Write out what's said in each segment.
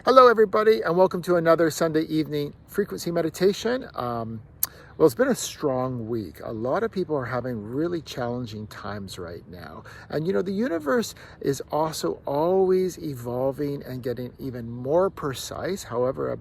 Hello, everybody, and welcome to another Sunday evening frequency meditation. Well, it's been a strong week. A lot of people are having really challenging times right now. And the universe is also always evolving and getting even more precise, however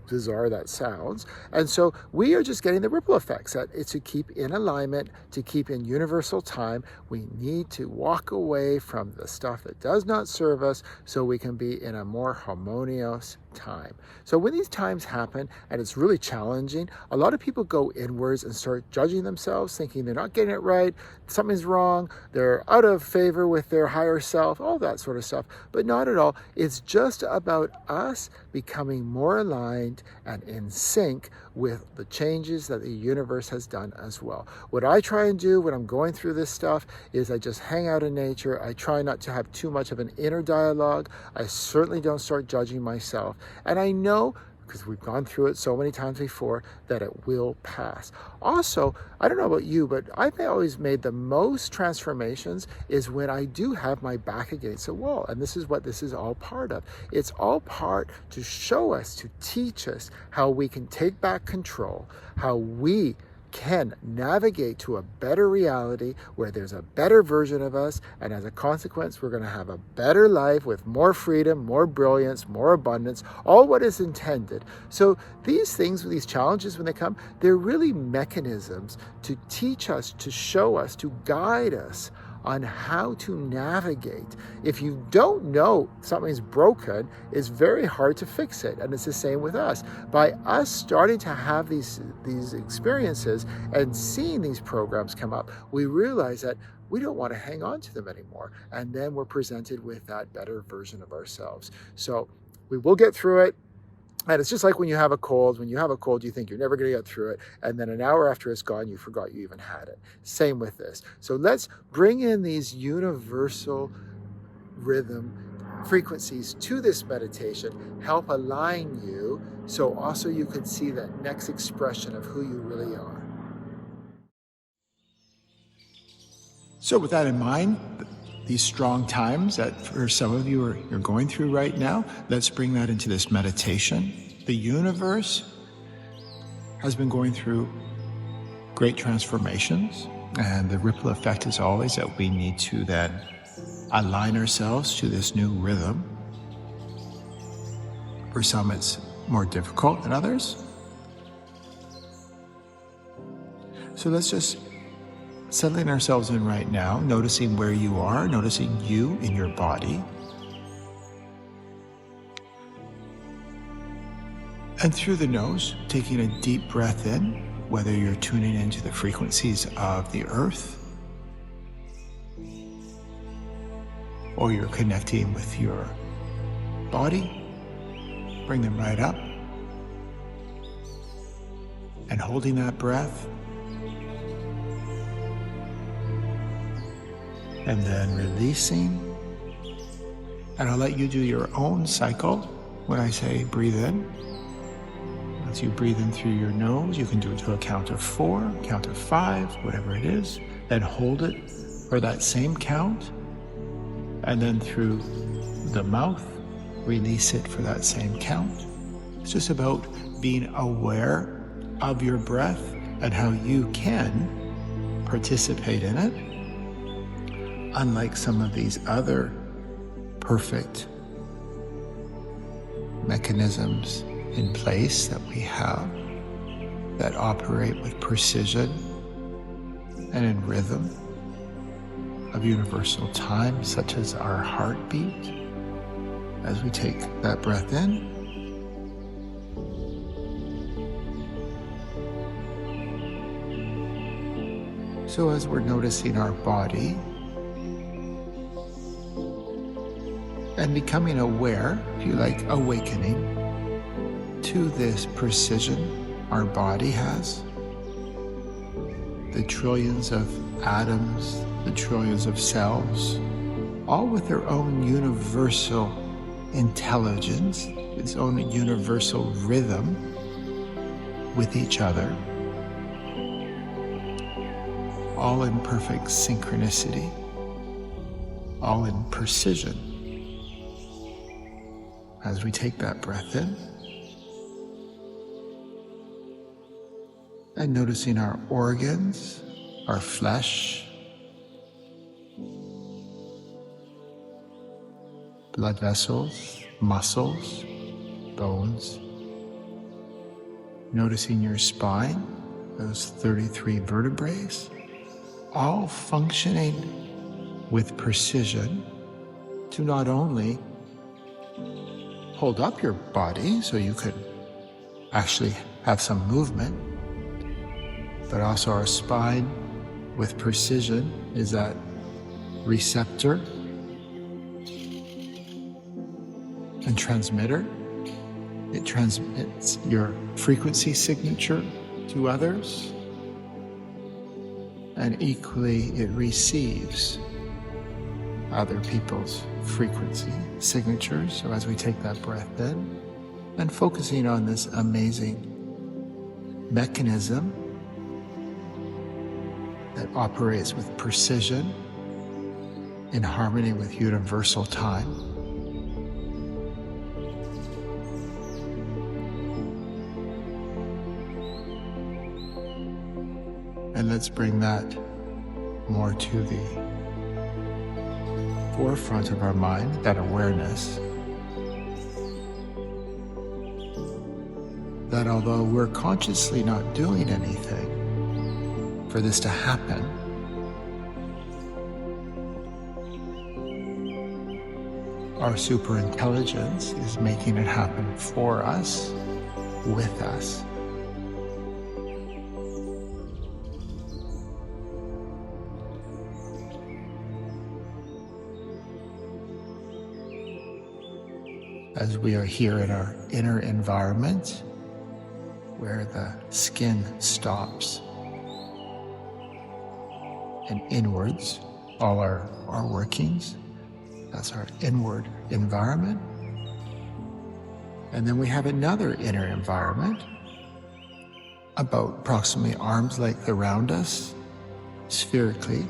bizarre that sounds. And so we are just getting the ripple effects that it's to keep in alignment, to keep in universal time. We need to walk away from the stuff that does not serve us so we can be in a more harmonious time. So when these times happen and it's really challenging, a lot of people go inwards and start judging themselves, thinking they're not getting it right, something's wrong, they're out of favor with their higher self, all that sort of stuff. But not at all. It's just about us becoming more aligned and in sync with the changes that the universe has done as well. What I try and do when I'm going through this stuff is I just hang out in nature. I try not to have too much of an inner dialogue. I certainly don't start judging myself. And I know, because we've gone through it so many times before, that it will pass. Also, I don't know about you, but I've always made the most transformations is when I do have my back against a wall. And this is what this is all part of. It's all part to show us, to teach us how we can take back control, how we can navigate to a better reality where there's a better version of us, and as a consequence we're going to have a better life with more freedom, more brilliance, more abundance, all what is intended. So these things, these challenges, when they come, they're really mechanisms to teach us, to show us, to guide us on how to navigate. If you don't know something's broken, it's very hard to fix it. And it's the same with us. By us starting to have these experiences and seeing these programs come up, we realize that we don't want to hang on to them anymore. And then we're presented with that better version of ourselves. So we will get through it. And it's just like when you have a cold. When you have a cold, you think you're never going to get through it. And then an hour after it's gone, you forgot you even had it. Same with this. So let's bring in these universal rhythm frequencies to this meditation, help align you so also you can see that next expression of who you really are. So with that in mind, these strong times that for some of you you're going through right now, let's bring that into this meditation. The universe has been going through great transformations, and the ripple effect is always that we need to then align ourselves to this new rhythm. For some it's more difficult than others. So let's just settling ourselves in right now, noticing where you are, noticing you in your body. And through the nose, taking a deep breath in, whether you're tuning into the frequencies of the earth, or you're connecting with your body, bring them right up. And holding that breath, and then releasing. And I'll let you do your own cycle when I say breathe in. As you breathe in through your nose, you can do it to a count of 4, count of 5, whatever it is. Then hold it for that same count. And then through the mouth, release it for that same count. It's just about being aware of your breath and how you can participate in it. Unlike some of these other perfect mechanisms in place that we have that operate with precision and in rhythm of universal time, such as our heartbeat, as we take that breath in. So as we're noticing our body, and becoming aware, if you like, awakening to this precision our body has. The trillions of atoms, the trillions of cells, all with their own universal intelligence, its own universal rhythm with each other, all in perfect synchronicity, all in precision. as we take that breath in, and noticing our organs, our flesh, blood vessels, muscles, bones. Noticing your spine, those 33 vertebrae, all functioning with precision to not only hold up your body so you could actually have some movement, but also our spine with precision is that receptor and transmitter. It transmits your frequency signature to others, and equally it receives other people's frequency signatures. So as we take that breath in and focusing on this amazing mechanism that operates with precision in harmony with universal time, and let's bring that more to the forefront of our mind, that awareness that although we're consciously not doing anything for this to happen, our superintelligence is making it happen for us, with us. As we are here in our inner environment, where the skin stops and inwards, all our workings, that's our inward environment. And then we have another inner environment, about approximately arm's length around us, spherically.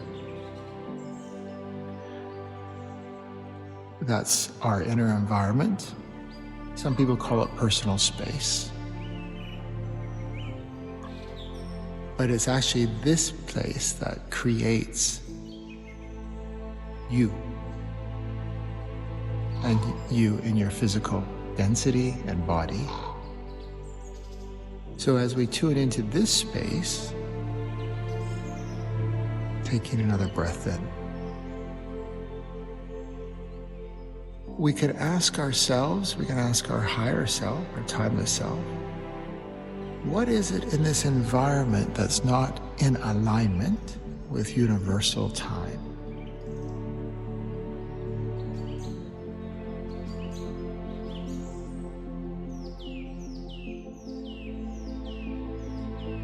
That's our inner environment. Some people call it personal space. But it's actually this place that creates you. And you in your physical density and body. So as we tune into this space, taking another breath in, we could ask ourselves, we can ask our higher self, our timeless self, what is it in this environment that's not in alignment with universal time?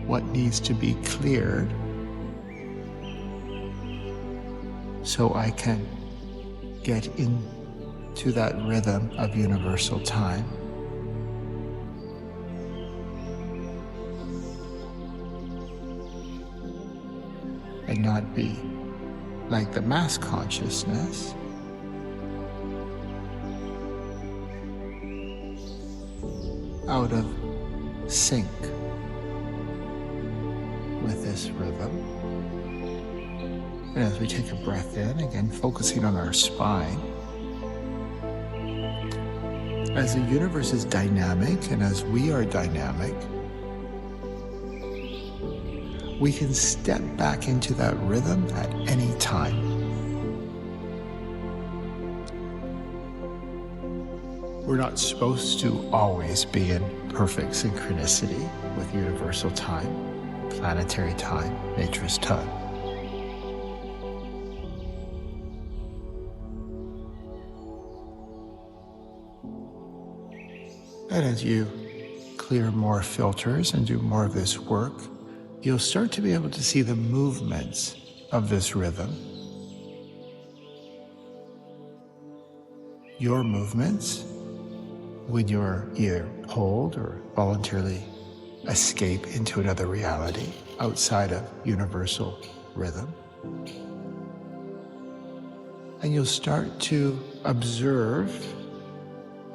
What needs to be cleared so I can get into that rhythm of universal time? And not be like the mass consciousness, out of sync with this rhythm. And as we take a breath in, again focusing on our spine, as the universe is dynamic and as we are dynamic, we can step back into that rhythm at any time. We're not supposed to always be in perfect synchronicity with universal time, planetary time, nature's time. And as you clear more filters and do more of this work, you'll start to be able to see the movements of this rhythm. Your movements when you're either pulled or voluntarily escape into another reality outside of universal rhythm. And you'll start to observe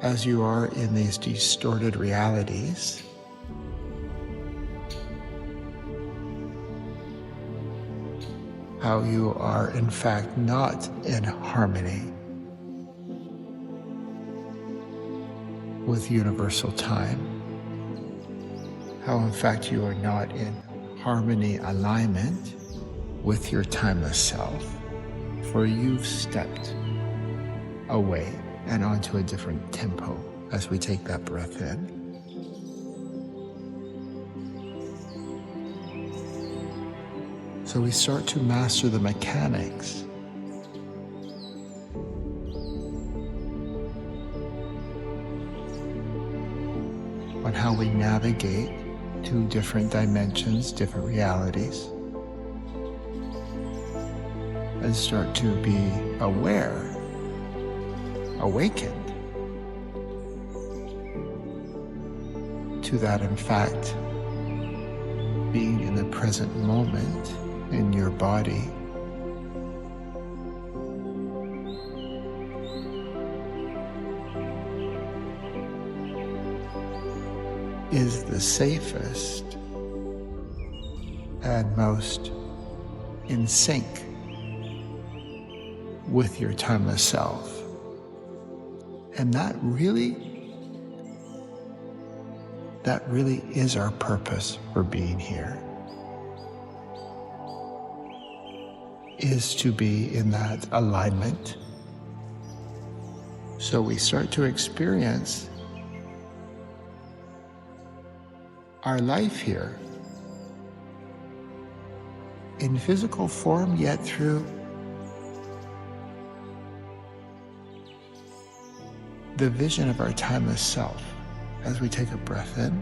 as you are in these distorted realities, how you are in fact not in harmony with universal time, how in fact you are not in harmony, alignment with your timeless self, for you've stepped away and onto a different tempo as we take that breath in. So we start to master the mechanics on how we navigate to different dimensions, different realities, and start to be aware, awakened to that, in fact, being in the present moment in your body is the safest and most in sync with your timeless self. And that really is our purpose for being here, is to be in that alignment. So we start to experience our life here in physical form, yet through the vision of our timeless self. As we take a breath in,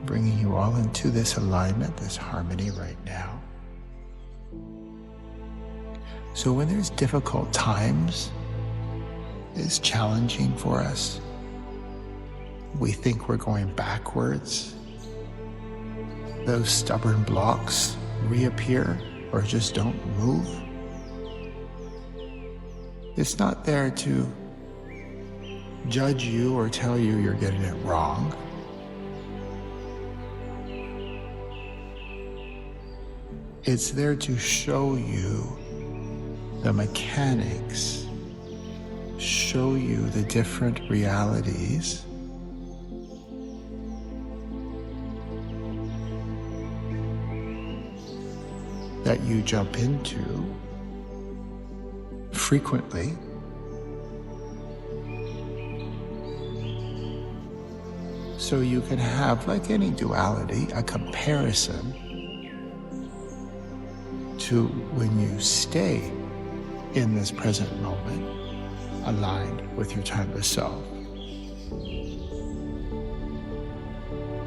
bringing you all into this alignment, this harmony right now. So when there's difficult times, it's challenging for us, we think we're going backwards, those stubborn blocks reappear or just don't move. It's not there to judge you or tell you you're getting it wrong. It's there to show you the mechanics, show you the different realities that you jump into frequently, so you can have, like any duality, a comparison to when you stay in this present moment, aligned with your timeless self.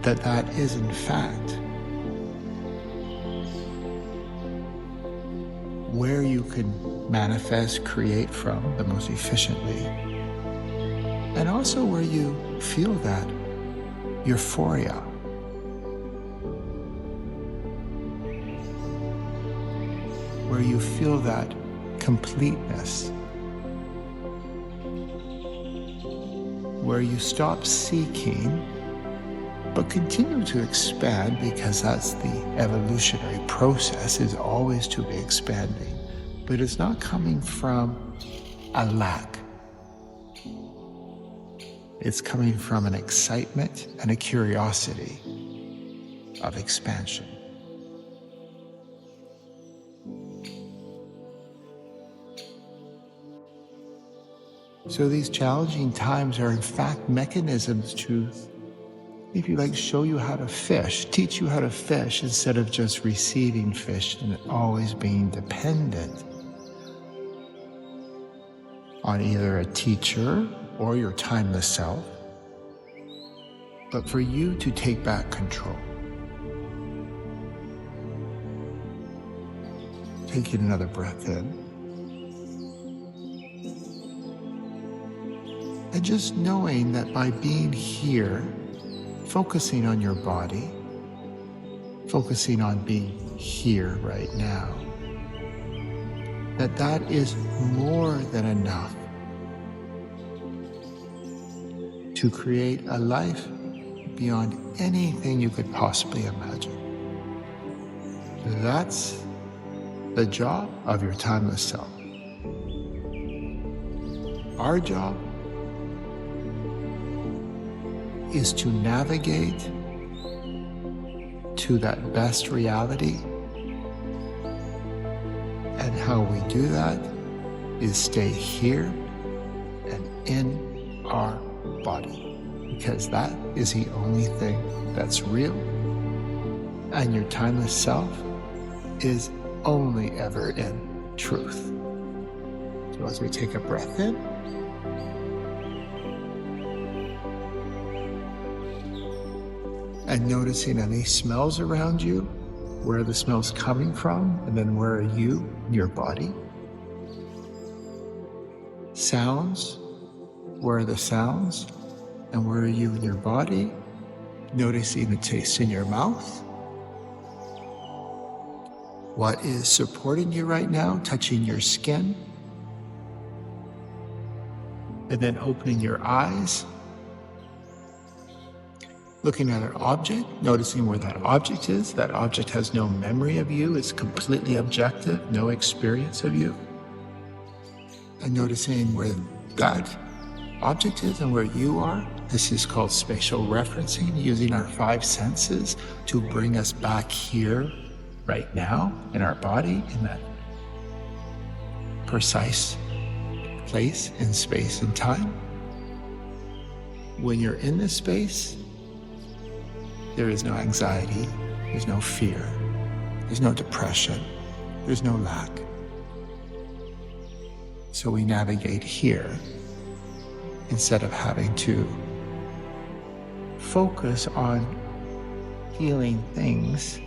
That is in fact where you can manifest, create from the most efficiently, and also where you feel that euphoria, where you feel that completeness, where you stop seeking but continue to expand, because that's the evolutionary process, is always to be expanding, but it's not coming from a lack. It's coming from an excitement and a curiosity of expansion. So these challenging times are in fact mechanisms to, if you like, show you how to fish, teach you how to fish, instead of just receiving fish and always being dependent on either a teacher or your timeless self, but for you to take back control. Taking another breath in. And just knowing that by being here, focusing on your body, focusing on being here right now, that is more than enough to create a life beyond anything you could possibly imagine. That's the job of your timeless self. Our job is to navigate to that best reality. And how we do that is stay here and in our body, because that is the only thing that's real. And your timeless self is only ever in truth. So as we take a breath in, and noticing any smells around you, where are the smells coming from, and then where are you in your body? Sounds, where are the sounds, and where are you in your body? Noticing the taste in your mouth. What is supporting you right now, touching your skin? And then opening your eyes, looking at an object, noticing where that object is. That object has no memory of you, it's completely objective, no experience of you. And noticing where that object is and where you are. This is called spatial referencing, using our 5 senses to bring us back here, right now, in our body, in that precise place in space and time. When you're in this space, there is no anxiety, there's no fear, there's no depression, there's no lack. So we navigate here instead of having to focus on healing things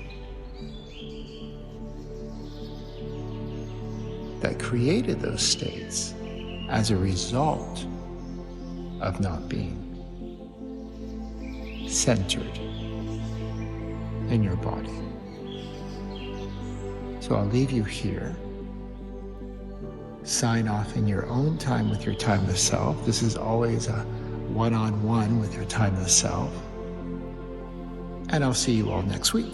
that created those states as a result of not being centered in your body. So I'll leave you here. Sign off in your own time with your timeless self. This is always a one-on-one with your timeless self. And I'll see you all next week.